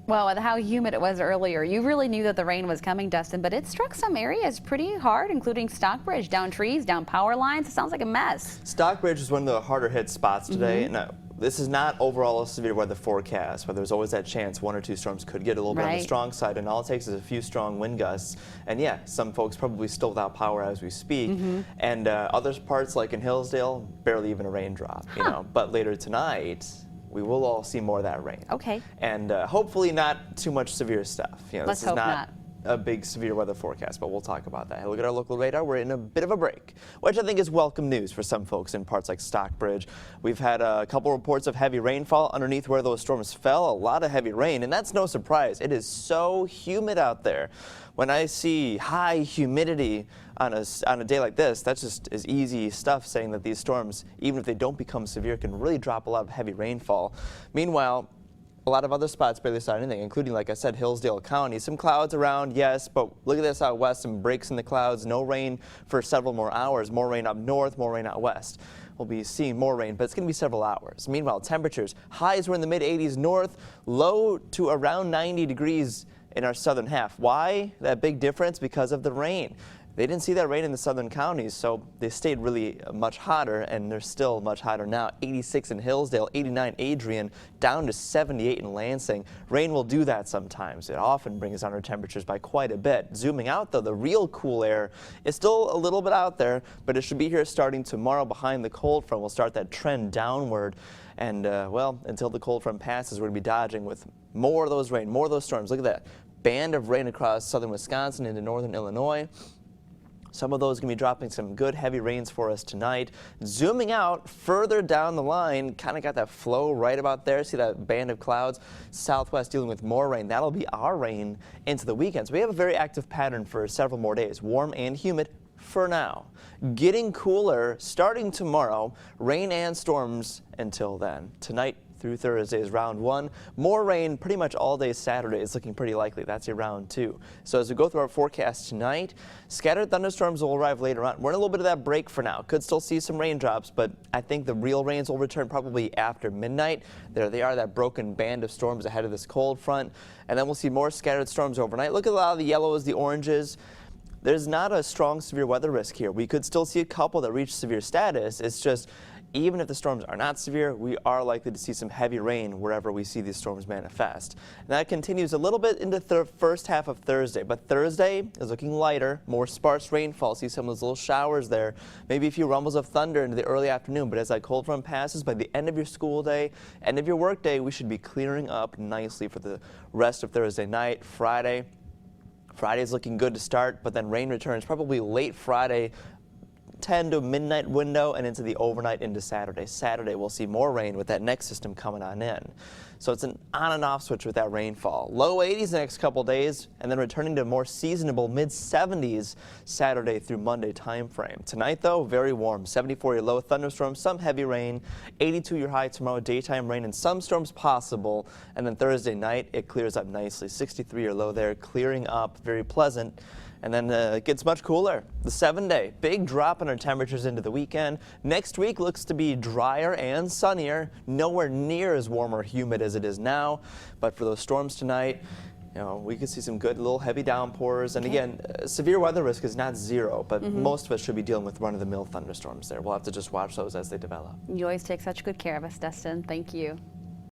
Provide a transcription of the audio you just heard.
Well, with how humid it was earlier, you really knew that the rain was coming, Dustin, but it struck some areas pretty hard, including Stockbridge, down trees, down power lines. It sounds like a mess. Stockbridge is one of the harder hit spots today. Now, this is not overall a severe weather forecast, but there's always that chance one or two storms could get a little bit on the strong side, and all it takes is a few strong wind gusts. And yeah, some folks probably still without power as we speak. And other parts like in Hillsdale, barely even a raindrop, you know. But later tonight, we will all see more of that rain. Okay. And hopefully not too much severe stuff. You know, Let's this is hope not a big severe weather forecast, but we'll talk about that. Hey, look at our local radar. We're in a bit of a break, which I think is welcome news for some folks in parts like Stockbridge. We've had a couple reports of heavy rainfall underneath where those storms fell. A lot of heavy rain, and that's no surprise. It is so humid out there. When I see high humidity on a day like this, that's just is easy stuff saying that these storms, even if they don't become severe, can really drop a lot of heavy rainfall. Meanwhile, a lot of other spots barely saw anything, including, like I said, Hillsdale County. Some clouds around, yes, but look at this out west, some breaks in the clouds. No rain for several more hours. More rain up north, more rain out west. We'll be seeing more rain, but it's going to be several hours. Meanwhile, temperatures, highs were in the mid-80s north, low to around 90 degrees in our southern half. Why that big difference? Because of the rain. They didn't see that rain in the southern counties, so they stayed really much hotter, and they're still much hotter now. 86 in Hillsdale, 89 Adrian, down to 78 in Lansing. Rain will do that sometimes. It often brings down our temperatures by quite a bit. Zooming out, though, the real cool air is still a little bit out there, but it should be here starting tomorrow behind the cold front. We'll start that trend downward. And, well, until the cold front passes, we're going to be dodging with more of those rain, more of those storms. Look at that band of rain across southern Wisconsin into northern Illinois. Some of those going to be dropping some good heavy rains for us tonight. Zooming out further down the line, kind of got that flow right about there. See that band of clouds? Southwest dealing with more rain. That'll be our rain into the weekend. So we have a very active pattern for several more days. Warm and humid for now. Getting cooler starting tomorrow. Rain and storms until then. Tonight through Thursday is round one. More rain pretty much all day Saturday is looking pretty likely. That's your round two. So as we go through our forecast tonight, scattered thunderstorms will arrive later on. We're in a little bit of that break for now. Could still see some raindrops, but I think the real rains will return probably after midnight. There they are, that broken band of storms ahead of this cold front. And then we'll see more scattered storms overnight. Look at a lot of the yellows, the oranges. There's not a strong severe weather risk here. We could still see a couple that reach severe status. It's just, even if the storms are not severe, we are likely to see some heavy rain wherever we see these storms manifest. And that continues a little bit into the first half of Thursday, but Thursday is looking lighter, more sparse rainfall. See some of those little showers there, maybe a few rumbles of thunder into the early afternoon, but as that cold front passes, by the end of your school day, end of your work day, we should be clearing up nicely for the rest of Thursday night. Friday's looking good to start, but then rain returns probably late Friday, 10 to midnight window, and into the overnight into Saturday. Saturday we'll see more rain with that next system coming on in. So it's an on and off switch with that rainfall. Low 80s the next couple days, and then returning to more seasonable mid 70s Saturday through Monday time frame. Tonight though, very warm. 74 your low, thunderstorms, some heavy rain. 82 your high tomorrow, daytime rain and some storms possible. And then Thursday night it clears up nicely. 63 your low there, clearing up, very pleasant. And then it gets much cooler. The 7-day, big drop in our temperatures into the weekend. Next week looks to be drier and sunnier, nowhere near as warm or humid as it is now. But for those storms tonight, you know, we could see some good little heavy downpours. And again, severe weather risk is not zero, but most of us should be dealing with run-of-the-mill thunderstorms there. We'll have to just watch those as they develop. You always take such good care of us, Dustin. Thank you.